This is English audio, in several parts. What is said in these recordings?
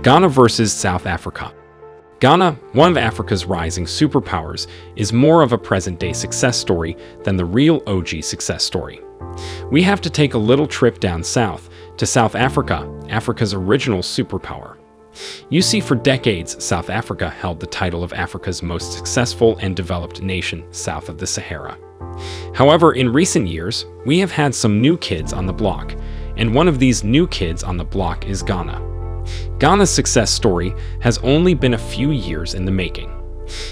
Ghana versus South Africa. Ghana, one of Africa's rising superpowers, is more of a present-day success story than the real OG success story. We have to take a little trip down south to South Africa, Africa's original superpower. You see, for decades, South Africa held the title of Africa's most successful and developed nation south of the Sahara. However, in recent years, we have had some new kids on the block, and one of these new kids on the block is Ghana. Ghana's success story has only been a few years in the making.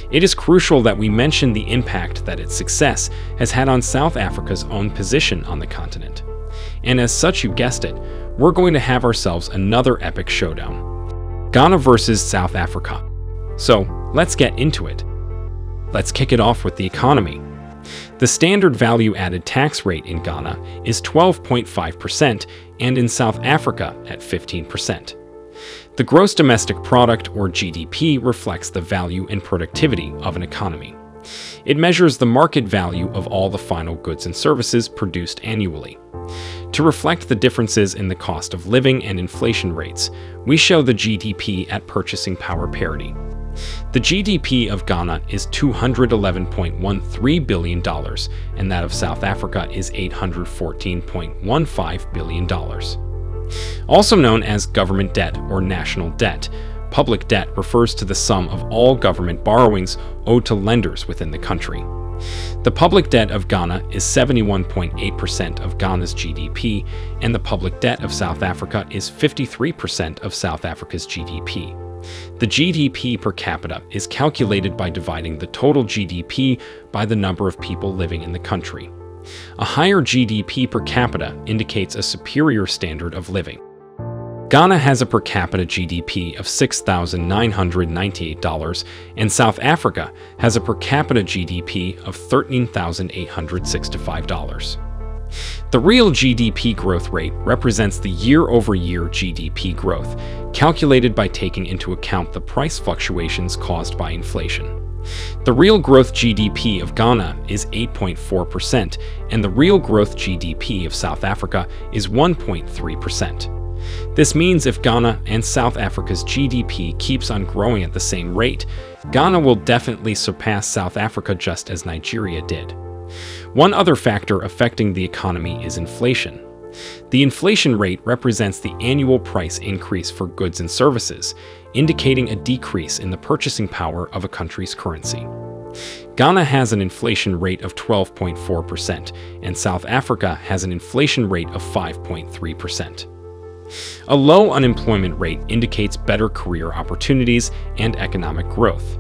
It is crucial that we mention the impact that its success has had on South Africa's own position on the continent. And as such, you guessed it, we're going to have ourselves another epic showdown. Ghana versus South Africa. So, let's get into it. Let's kick it off with the economy. The standard value-added tax rate in Ghana is 12.5% and in South Africa at 15%. The gross domestic product, or GDP, reflects the value and productivity of an economy. It measures the market value of all the final goods and services produced annually. To reflect the differences in the cost of living and inflation rates, we show the GDP at purchasing power parity. The GDP of Ghana is $211.13 billion, and that of South Africa is $814.15 billion. Also known as government debt or national debt, public debt refers to the sum of all government borrowings owed to lenders within the country. The public debt of Ghana is 71.8% of Ghana's GDP, and the public debt of South Africa is 53% of South Africa's GDP. The GDP per capita is calculated by dividing the total GDP by the number of people living in the country. A higher GDP per capita indicates a superior standard of living. Ghana has a per capita GDP of $6,998, and South Africa has a per capita GDP of $13,865. The real GDP growth rate represents the year-over-year GDP growth, calculated by taking into account the price fluctuations caused by inflation. The real growth GDP of Ghana is 8.4%, and the real growth GDP of South Africa is 1.3%. This means if Ghana and South Africa's GDP keeps on growing at the same rate, Ghana will definitely surpass South Africa just as Nigeria did. One other factor affecting the economy is inflation. The inflation rate represents the annual price increase for goods and services, indicating a decrease in the purchasing power of a country's currency. Ghana has an inflation rate of 12.4%, and South Africa has an inflation rate of 5.3%. A low unemployment rate indicates better career opportunities and economic growth.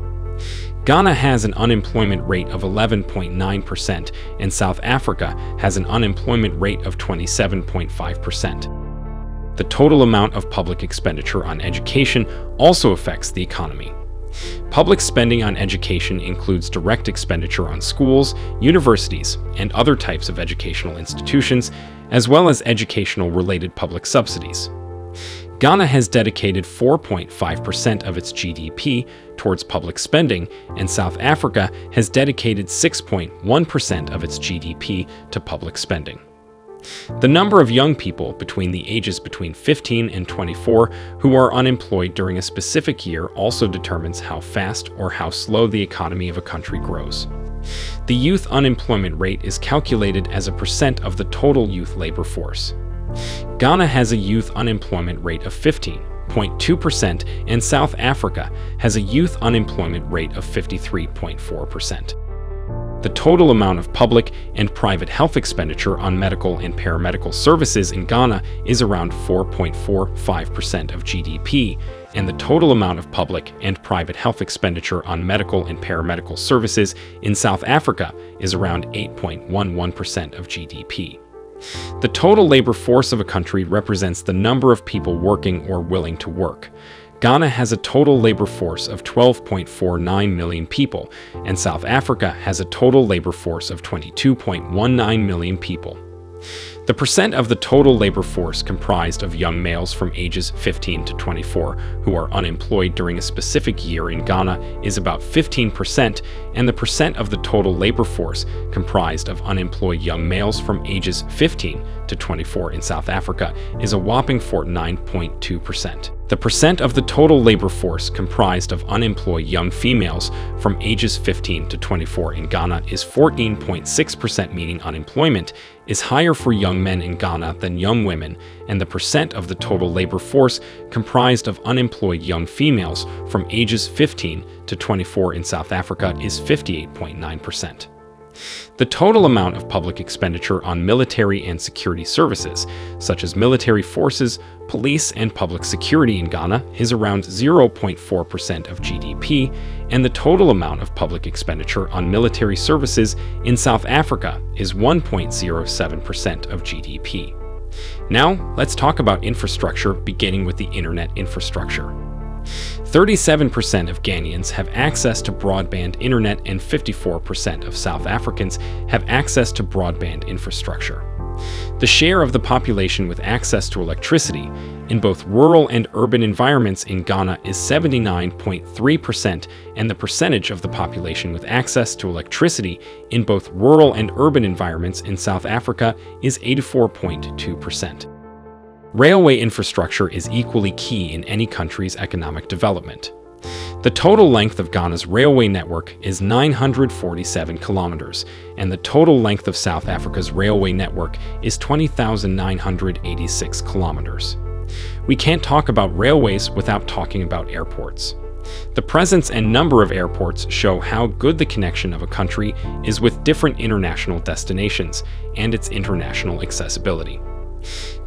Ghana has an unemployment rate of 11.9%, and South Africa has an unemployment rate of 27.5%. The total amount of public expenditure on education also affects the economy. Public spending on education includes direct expenditure on schools, universities, and other types of educational institutions, as well as educational-related public subsidies. Ghana has dedicated 4.5% of its GDP towards public spending, and South Africa has dedicated 6.1% of its GDP to public spending. The number of young people between the ages between 15 and 24 who are unemployed during a specific year also determines how fast or how slow the economy of a country grows. The youth unemployment rate is calculated as a percent of the total youth labor force. Ghana has a youth unemployment rate of 15.2%, and South Africa has a youth unemployment rate of 53.4%. The total amount of public and private health expenditure on medical and paramedical services in Ghana is around 4.45% of GDP, and the total amount of public and private health expenditure on medical and paramedical services in South Africa is around 8.11% of GDP. The total labor force of a country represents the number of people working or willing to work. Ghana has a total labor force of 12.49 million people, and South Africa has a total labor force of 22.19 million people. The percent of the total labor force comprised of young males from ages 15 to 24 who are unemployed during a specific year in Ghana is about 15%, and the percent of the total labor force comprised of unemployed young males from ages 15 to 24 in South Africa is a whopping 49.2%. The percent of the total labor force comprised of unemployed young females from ages 15 to 24 in Ghana is 14.6%, meaning unemployment is higher for young men in Ghana than young women, and the percent of the total labor force comprised of unemployed young females from ages 15 to 24 in South Africa is 58.9%. The total amount of public expenditure on military and security services, such as military forces, police, and public security in Ghana, is around 0.4% of GDP, and the total amount of public expenditure on military services in South Africa is 1.07% of GDP. Now, let's talk about infrastructure, beginning with the internet infrastructure. 37% of Ghanaians have access to broadband internet, and 54% of South Africans have access to broadband infrastructure. The share of the population with access to electricity in both rural and urban environments in Ghana is 79.3%, and the percentage of the population with access to electricity in both rural and urban environments in South Africa is 84.2%. Railway infrastructure is equally key in any country's economic development. The total length of Ghana's railway network is 947 kilometers, and the total length of South Africa's railway network is 20,986 kilometers. We can't talk about railways without talking about airports. The presence and number of airports show how good the connection of a country is with different international destinations and its international accessibility.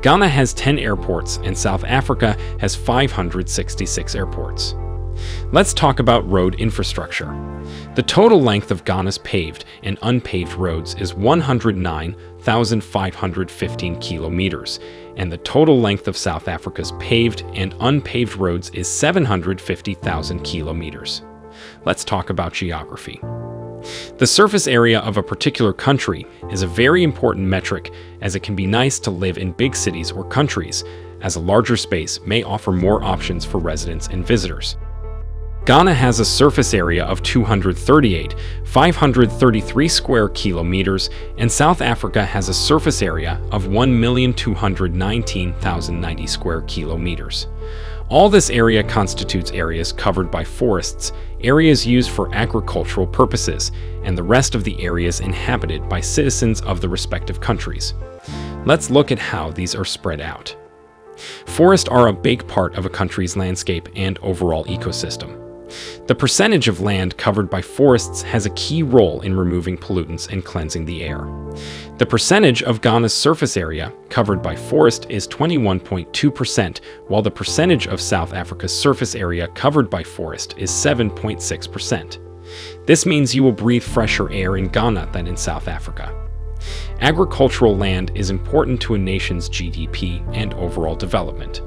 Ghana has 10 airports, and South Africa has 566 airports. Let's talk about road infrastructure. The total length of Ghana's paved and unpaved roads is 109,515 kilometers, and the total length of South Africa's paved and unpaved roads is 750,000 kilometers. Let's talk about geography. The surface area of a particular country is a very important metric, as it can be nice to live in big cities or countries, as a larger space may offer more options for residents and visitors. Ghana has a surface area of 238,533 square kilometers, and South Africa has a surface area of 1,219,090 square kilometers. All this area constitutes areas covered by forests, areas used for agricultural purposes, and the rest of the areas inhabited by citizens of the respective countries. Let's look at how these are spread out. Forests are a big part of a country's landscape and overall ecosystem. The percentage of land covered by forests has a key role in removing pollutants and cleansing the air. The percentage of Ghana's surface area covered by forest is 21.2%, while the percentage of South Africa's surface area covered by forest is 7.6%. This means you will breathe fresher air in Ghana than in South Africa. Agricultural land is important to a nation's GDP and overall development.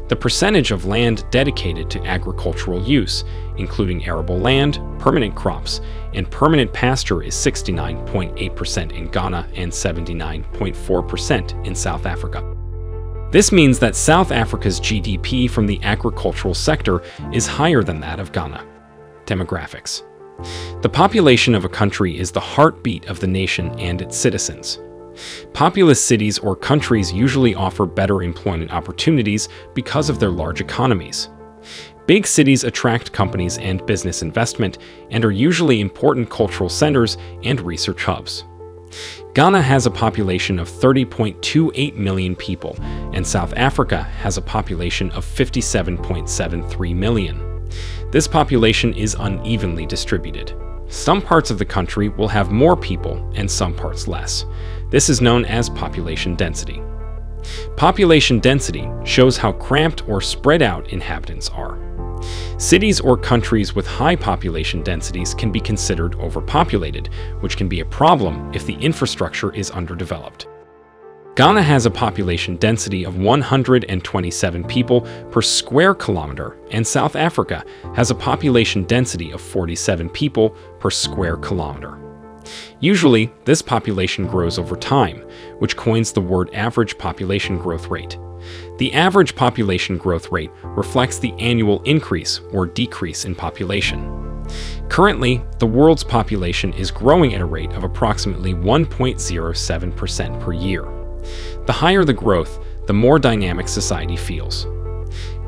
The percentage of land dedicated to agricultural use, including arable land, permanent crops, and permanent pasture, is 69.8% in Ghana and 79.4% in South Africa. This means that South Africa's GDP from the agricultural sector is higher than that of Ghana. Demographics. The population of a country is the heartbeat of the nation and its citizens. Populous cities or countries usually offer better employment opportunities because of their large economies. Big cities attract companies and business investment and are usually important cultural centers and research hubs. Ghana has a population of 30.28 million people, and South Africa has a population of 57.73 million. This population is unevenly distributed. Some parts of the country will have more people and some parts less. This is known as population density. Population density shows how cramped or spread out inhabitants are. Cities or countries with high population densities can be considered overpopulated, which can be a problem if the infrastructure is underdeveloped. Ghana has a population density of 127 people per square kilometer, and South Africa has a population density of 47 people per square kilometer. Usually, this population grows over time, which coins the word average population growth rate. The average population growth rate reflects the annual increase or decrease in population. Currently, the world's population is growing at a rate of approximately 1.07% per year. The higher the growth, the more dynamic society feels.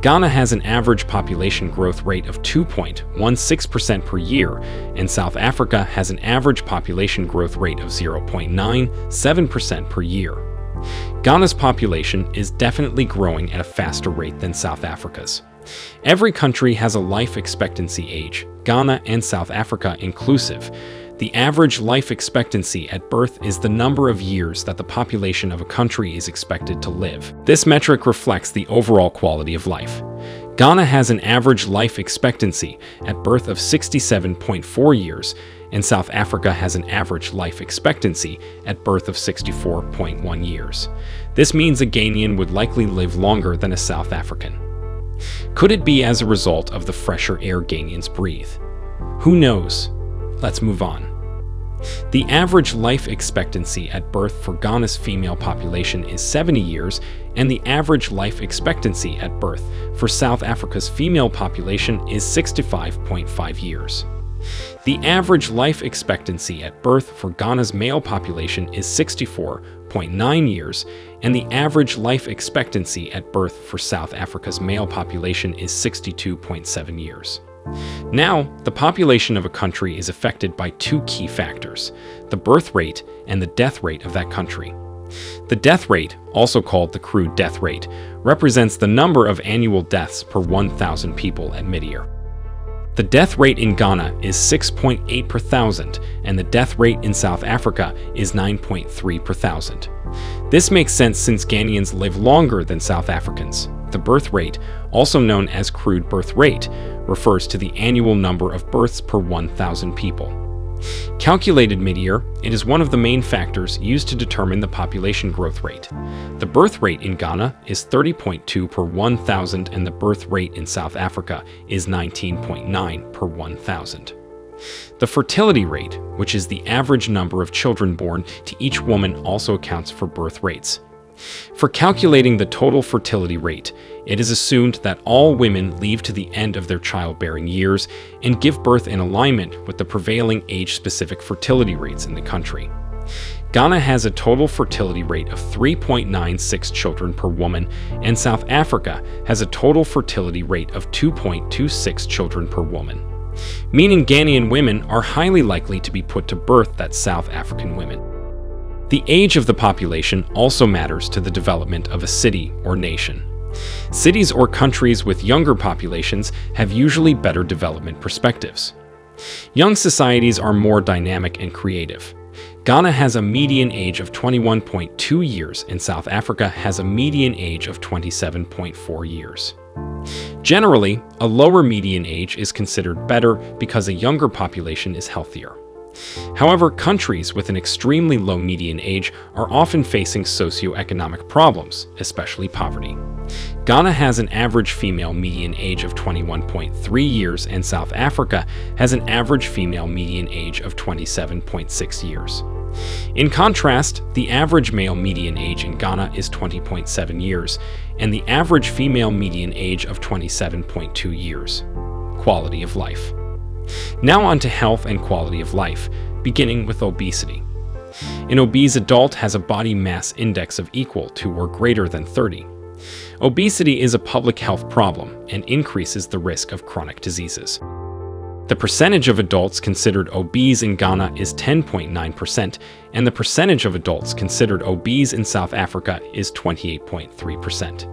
Ghana has an average population growth rate of 2.16% per year, and South Africa has an average population growth rate of 0.97% per year. Ghana's population is definitely growing at a faster rate than South Africa's. Every country has a life expectancy age, Ghana and South Africa inclusive. The average life expectancy at birth is the number of years that the population of a country is expected to live. This metric reflects the overall quality of life. Ghana has an average life expectancy at birth of 67.4 years, and South Africa has an average life expectancy at birth of 64.1 years. This means a Ghanaian would likely live longer than a South African. Could it be as a result of the fresher air Ghanaians breathe? Who knows? Let's move on. The average life expectancy at birth for Ghana's female population is 70 years, and the average life expectancy at birth for South Africa's female population is 65.5 years. The average life expectancy at birth for Ghana's male population is 64.9 years, and the average life expectancy at birth for South Africa's male population is 62.7 years. Now, the population of a country is affected by two key factors: the birth rate and the death rate of that country. The death rate, also called the crude death rate, represents the number of annual deaths per 1,000 people at mid-year. The death rate in Ghana is 6.8 per thousand, and the death rate in South Africa is 9.3 per thousand. This makes sense since Ghanaians live longer than South Africans. The birth rate, also known as crude birth rate, refers to the annual number of births per 1,000 people. Calculated mid-year, it is one of the main factors used to determine the population growth rate. The birth rate in Ghana is 30.2 per 1,000, and the birth rate in South Africa is 19.9 per 1,000. The fertility rate, which is the average number of children born to each woman, also accounts for birth rates. For calculating the total fertility rate, it is assumed that all women live to the end of their childbearing years and give birth in alignment with the prevailing age-specific fertility rates in the country. Ghana has a total fertility rate of 3.96 children per woman, and South Africa has a total fertility rate of 2.26 children per woman, meaning Ghanaian women are highly likely to be put to birth than South African women. The age of the population also matters to the development of a city or nation. Cities or countries with younger populations have usually better development perspectives. Young societies are more dynamic and creative. Ghana has a median age of 21.2 years, and South Africa has a median age of 27.4 years. Generally, a lower median age is considered better because a younger population is healthier. However, countries with an extremely low median age are often facing socioeconomic problems, especially poverty. Ghana has an average female median age of 21.3 years, and South Africa has an average female median age of 27.6 years. In contrast, the average male median age in Ghana is 20.7 years, and the average female median age of 27.2 years. Quality of life. Now on to health and quality of life, beginning with obesity. An obese adult has a body mass index of equal to or greater than 30. Obesity is a public health problem and increases the risk of chronic diseases. The percentage of adults considered obese in Ghana is 10.9%, and the percentage of adults considered obese in South Africa is 28.3%.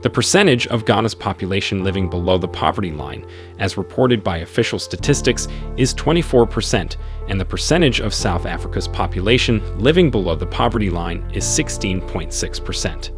The percentage of Ghana's population living below the poverty line, as reported by official statistics, is 24%, and the percentage of South Africa's population living below the poverty line is 16.6%.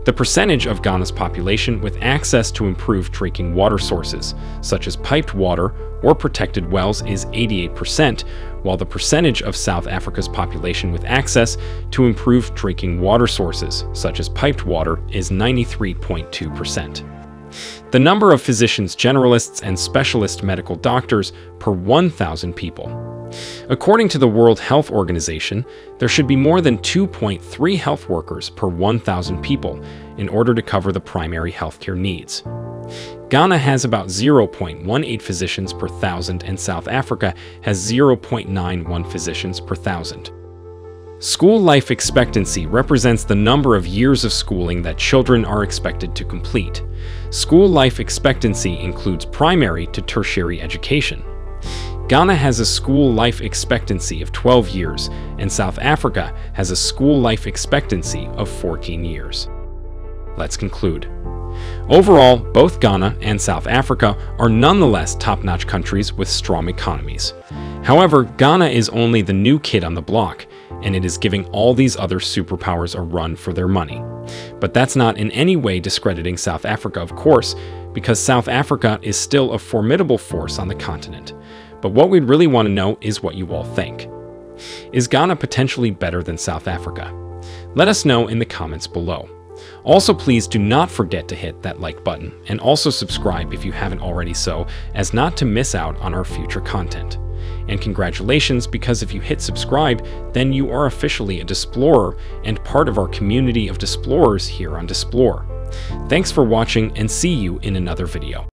The percentage of Ghana's population with access to improved drinking water sources, such as piped water or protected wells, is 88%, while the percentage of South Africa's population with access to improved drinking water sources, such as piped water, is 93.2%. The number of physicians generalists and specialist medical doctors per 1,000 people. According to the World Health Organization, there should be more than 2.3 health workers per 1,000 people in order to cover the primary healthcare needs. Ghana has about 0.18 physicians per thousand, and South Africa has 0.91 physicians per thousand. School life expectancy represents the number of years of schooling that children are expected to complete. School life expectancy includes primary to tertiary education. Ghana has a school life expectancy of 12 years, and South Africa has a school life expectancy of 14 years. Let's conclude. Overall, both Ghana and South Africa are nonetheless top-notch countries with strong economies. However, Ghana is only the new kid on the block, and it is giving all these other superpowers a run for their money. But that's not in any way discrediting South Africa, of course, because South Africa is still a formidable force on the continent. But what we'd really want to know is what you all think. Is Ghana potentially better than South Africa? Let us know in the comments below. Also, please do not forget to hit that like button and also subscribe if you haven't already so as not to miss out on our future content. And congratulations, because if you hit subscribe, then you are officially a Desplorer and part of our community of Desplorers here on Desplore. Thanks for watching and see you in another video.